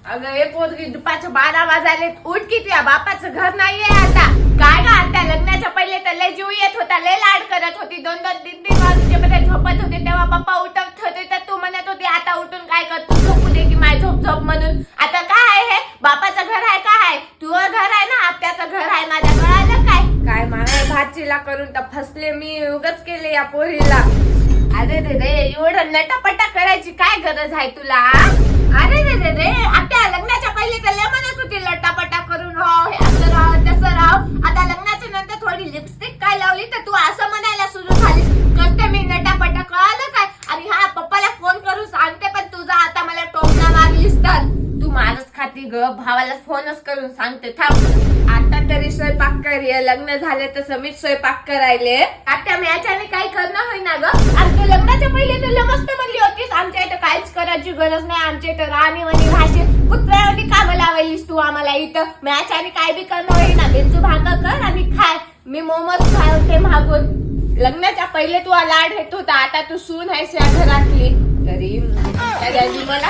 अगं हे पोरगी दुपारच्या 12 वाजायले उठ की तुझ्या बापाचं घर नाहीये आता. काय ग आता लग्नाच्या पहिले तर लय जीव येत होता, लय लाड करत होती, 2-2, 3-3 वाजेपर्यंत झोपत होते तेव्हा पप्पा उठत होते तर तू म्हणत होती आता उठून काय कर, तू झोपू दे की माय झोप झोप म्हणून. आता काय आहे हे बापाचं घर आहे का आहे? तुझं घर आहे ना, आपल्याचं घर आहे. माझ्या कळालं काय काय मला भाचीला करून तर फसले मी, उगाच केले या पोरीला. अरे रे रे एवढं नटापटा करायची काय गरज आहे तुला? अरे रे रे रे आता लग्नाच्या पहिले तर लय म्हणत होती लटापटा करून राह, असं राह तसं राह. आता लग्नाच्या नंतर थोडी लिपस्टिक काय लावली तर तू असं म्हणायला सुरू झालीस. करते मी नटापटा, कळालं काय? आणि हा पप्पाला फोन करून सांगते पण तुझा आता मला टोमणा मारलीस तर तू मारच खाती ग. भावाला फोनच करून सांगते थांब. आता तरी स्वयंपाक कर, लग्न झाले तसं मीच स्वयंपाक करायले. आता मी याच्याने काही करणं होईना ग. आणि तू लग्नाच्या पहिले तुला मस्त म्हणली होतीस आमच्या इथं काहीच करायची गरज नाही, आमच्या इथं राणीवाणी भाषे कुत्र्यावानी कामं लावायलीस तू आम्हाला इथं. मी याच्याने काही बी करणं होईना. बेंचू भाकर कर आणि खाय. मी मोमोज खावते मागून. लग्नाच्या पहिले तू लाड येत होता, आता तू सून आहेस या घरातली तरी मला